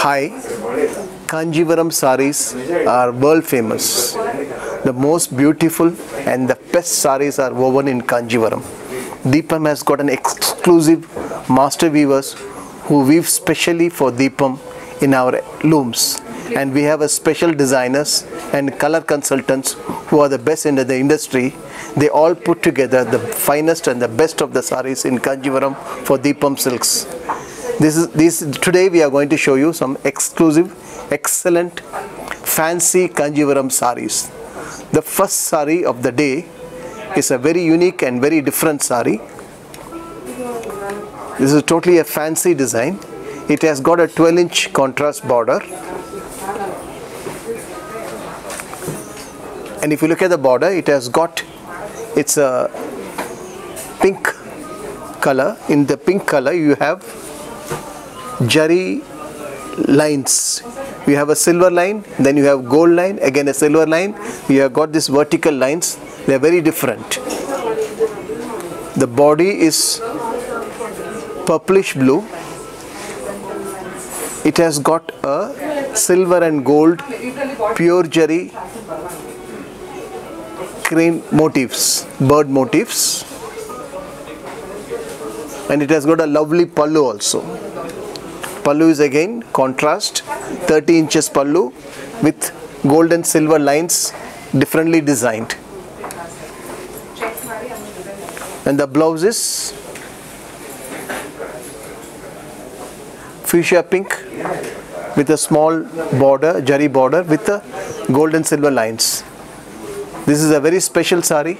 Hi, Kanjivaram saris are world famous. The most beautiful and the best saris are woven in Kanjivaram. Deepam has got an exclusive master weavers who weave specially for Deepam in our looms. And we have a special designers and color consultants who are the best in the industry. They all put together the finest and the best of the saris in Kanjivaram for Deepam silks. Today we are going to show you some exclusive, excellent, fancy Kanjivaram saris. The first sari of the day is a very unique and very different sari. This is totally a fancy design. It has got a 12-inch contrast border. And if you look at the border, it's a pink color. In the pink color you have jari lines. You have a silver line, then you have gold line, again a silver line. You have got these vertical lines. They are very different. The body is purplish blue. It has got a silver and gold pure jari crane motifs, bird motifs, and it has got a lovely pallu also. Pallu is again contrast, 30 inches pallu with gold and silver lines differently designed. And the blouse is fuchsia pink with a small border, jari border with the gold and silver lines. This is a very special sari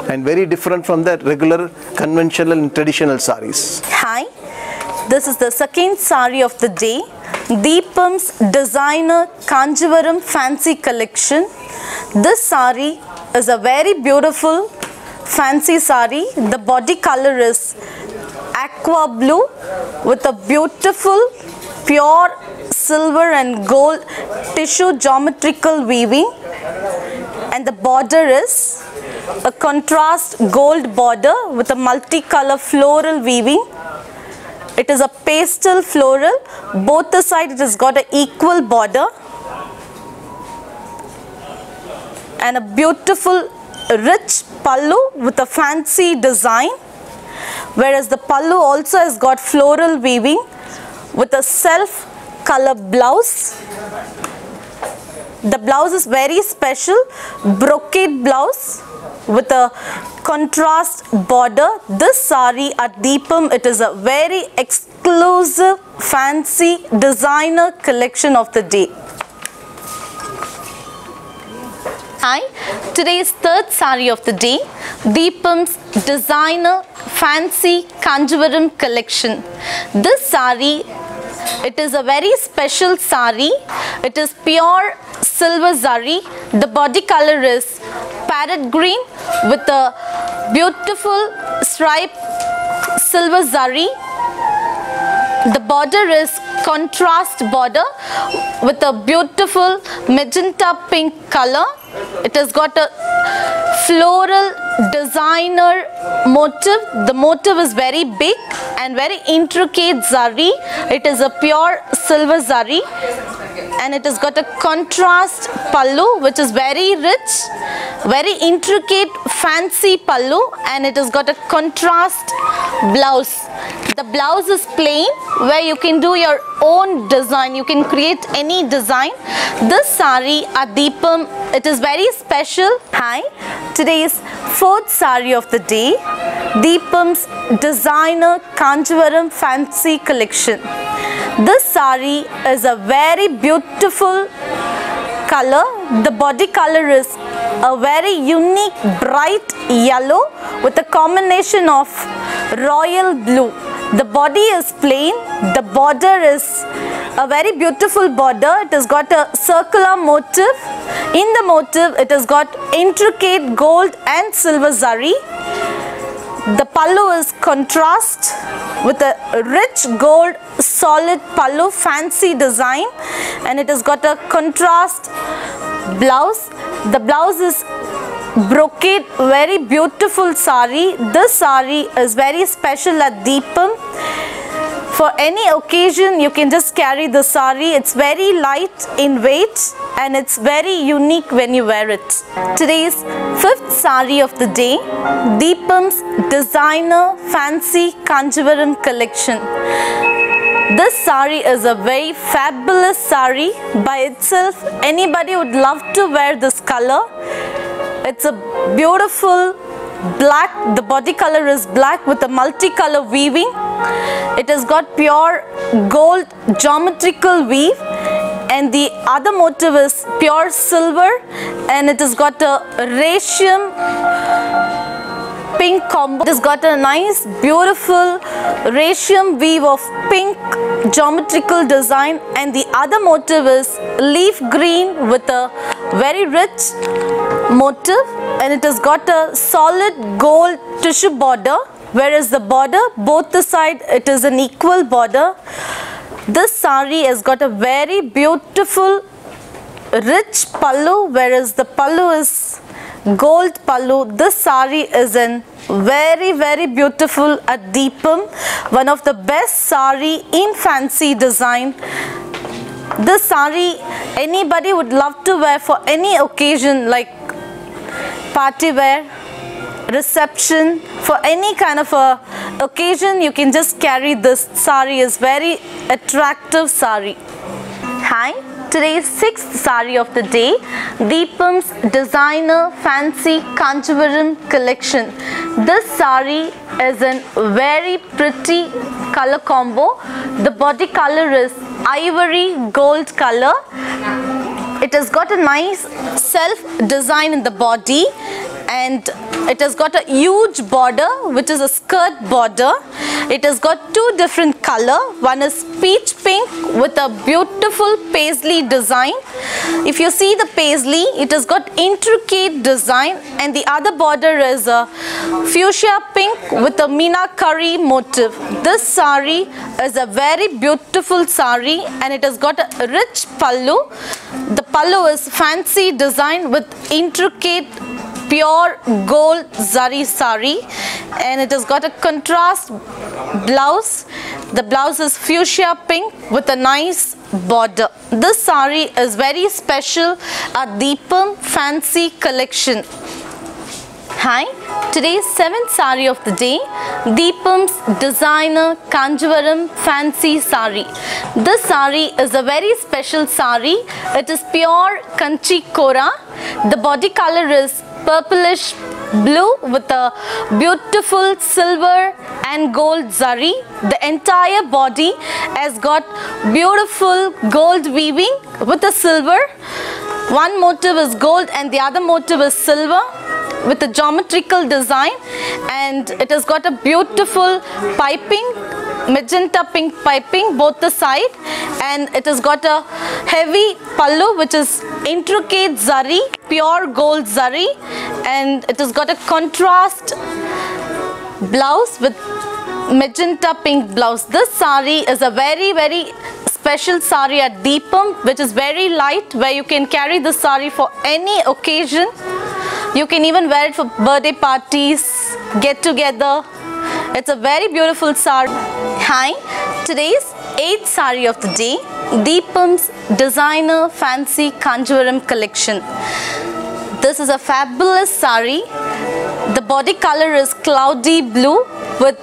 and very different from the regular conventional and traditional saris. Hi, this is the second sari of the day, Deepam's designer Kanjivaram fancy collection. This sari is a very beautiful fancy sari. The body color is aqua blue with a beautiful pure silver and gold tissue geometrical weaving, and the border is a contrast gold border with a multicolor floral weaving. It is a pastel floral. Both the sides it has got an equal border and a beautiful rich pallu with a fancy design, whereas the pallu also has got floral weaving with a self color blouse. The blouse is very special, brocade blouse with a contrast border. This sari at Deepam, it is a very exclusive, fancy designer collection of the day. Hi, today's third sari of the day, Deepam's designer fancy Kanjivaram collection. This sari, it is a very special sari. It is pure silver zari. The body color is parrot green with a beautiful stripe silver zari. The border is contrast border with a beautiful magenta pink color. It has got a floral designer motif. The motif is very big and very intricate zari. It is a pure silver zari, and it has got a contrast pallu which is very rich, very intricate fancy pallu, and it has got a contrast blouse. The blouse is plain where you can do your own design. You can create any design. This sari at Deepam, it is very special. Hi, today's fourth sari of the day, Deepam's designer Kanjivaram fancy collection. This sari is a very beautiful color. The body color is a very unique bright yellow with a combination of royal blue. The body is plain. The border is a very beautiful border. It has got a circular motif. In the motif, it has got intricate gold and silver zari. The pallu is contrast with a rich gold solid pallu, fancy design, and it has got a contrast blouse. The blouse is brocade, very beautiful sari. This sari is very special at Deepam. For any occasion, you can just carry the sari. It's very light in weight and it's very unique when you wear it. Today's fifth sari of the day, Deepam's designer fancy Kanjivaram collection. This sari is a very fabulous sari by itself. Anybody would love to wear this color. It's a beautiful black. The body color is black with a multicolor weaving. It has got pure gold geometrical weave, and the other motif is pure silver, and it has got a ratium pink combo. It has got a nice beautiful ratium weave of pink geometrical design, and the other motif is leaf green with a very rich motif, and it has got a solid gold tissue border, whereas the border, both the side, it is an equal border. This sari has got a very beautiful rich pallu, whereas the pallu is gold pallu. This sari is in very beautiful at Deepam, one of the best sari in fancy design. This sari anybody would love to wear for any occasion, like party wear, reception, for any kind of a occasion. You can just carry this sari. Is very attractive sari. Hi, today's sixth sari of the day, Deepam's designer fancy Kanjivaram collection. This sari is in very pretty color combo. The body color is ivory gold color. It has got a nice self design in the body, and it has got a huge border, which is a skirt border. It has got two different color. One is peach pink with a beautiful paisley design. If you see the paisley, it has got intricate design, and the other border is a fuchsia pink with a meenakari motif. This sari is a very beautiful sari, and it has got a rich pallu. The pallu is fancy design with intricate pure gold zari sari, and it has got a contrast blouse. The blouse is fuchsia pink with a nice border. This sari is very special at Deepam fancy collection. Hi, today's seventh sari of the day, Deepam's designer Kanjivaram fancy sari. This sari is a very special sari. It is pure Kanchi Kora. The body color is purplish blue with a beautiful silver and gold zari. The entire body has got beautiful gold weaving with a silver. One motif is gold and the other motif is silver with a geometrical design, and it has got a beautiful piping, magenta pink piping both the side, and it has got a heavy pallu which is intricate zari, pure gold zari, and it has got a contrast blouse with magenta pink blouse. This sari is a very special sari at Deepam, which is very light, where you can carry the sari for any occasion. You can even wear it for birthday parties, get together. It's a very beautiful sari. Hi, today's 8th sari of the day, Deepam's designer fancy Kanjivaram collection. This is a fabulous sari. The body color is cloudy blue with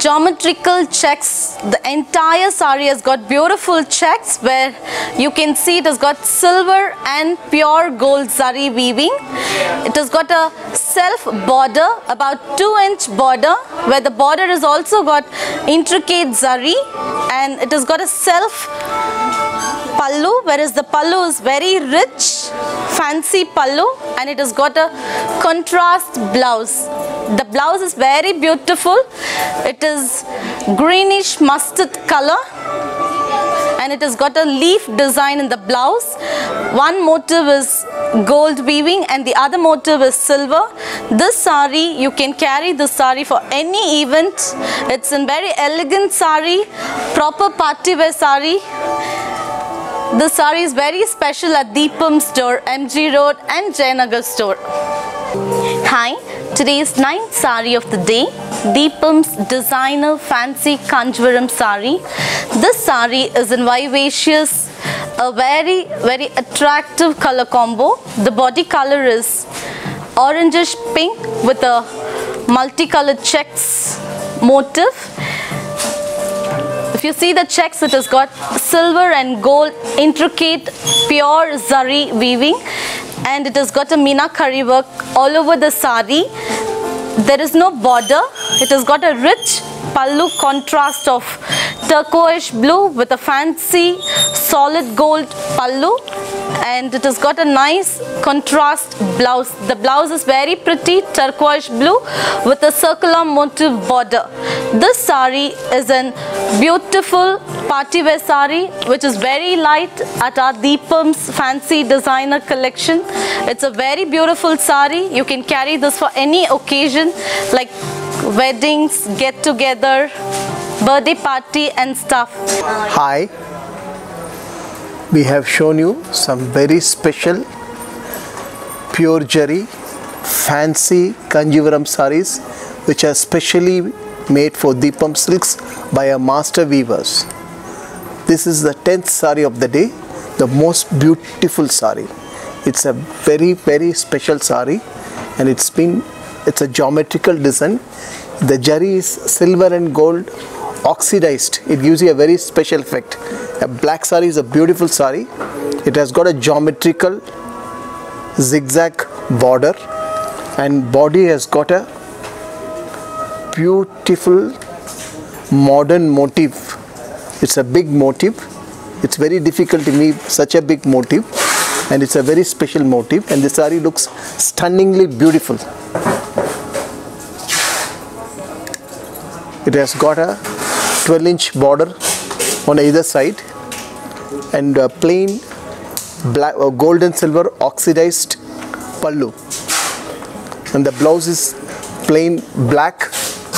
geometrical checks. The entire sari has got beautiful checks, where you can see it has got silver and pure gold zari weaving. It has got a self border, about 2-inch border, where the border is also got intricate zari, and it has got a self pallu, whereas the pallu is very rich, fancy pallu, and it has got a contrast blouse. The blouse is very beautiful. It is greenish mustard color, and it has got a leaf design in the blouse. One motif is gold weaving and the other motif is silver. This sari, you can carry this sari for any event. It's a very elegant sari, proper party wear sari. This sari is very special at Deepam store, MG Road and Jayanagar store. Hi, Today's 9th sari of the day, Deepam's designer fancy Kanjivaram sari. This sari is in vivacious, a very attractive color combo. The body color is orangish pink with a multicolored checks motif. If you see the checks, it has got silver and gold intricate pure zari weaving, and it has got a meenakari work all over the sari. There is no border. It has got a rich pallu contrast of turquoise blue with a fancy solid gold pallu, and it has got a nice contrast blouse. The blouse is very pretty turquoise blue with a circular motif border. This sari is an beautiful party wear sari which is very light at our Deepam's fancy designer collection. It's a very beautiful sari. You can carry this for any occasion like weddings, get together, birthday party and stuff. Hi, we have shown you some very special pure jari fancy Kanjivaram saris which are specially made for Deepam silks by our master weavers. This is the 10th sari of the day, the most beautiful sari. It's a very special sari, and it's a geometrical design. The jari is silver and gold oxidized. It gives you a very special effect. A black sari is a beautiful sari. It has got a geometrical zigzag border, and body has got a beautiful modern motif. It's a big motif. It's very difficult to weave such a big motif, and it's a very special motif, and the sari looks stunningly beautiful. It has got a 12-inch border on either side, and a plain black gold and silver oxidized pallu, and the blouse is plain black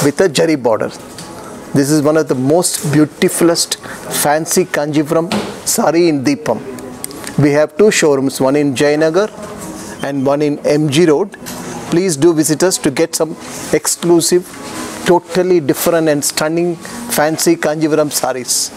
with a jari border. This is one of the most beautifulest fancy Kanjivaram sari in Deepam. We have two showrooms, one in Jayanagar and one in MG Road. Please do visit us to get some exclusive, totally different and stunning fancy Kanjivaram saris.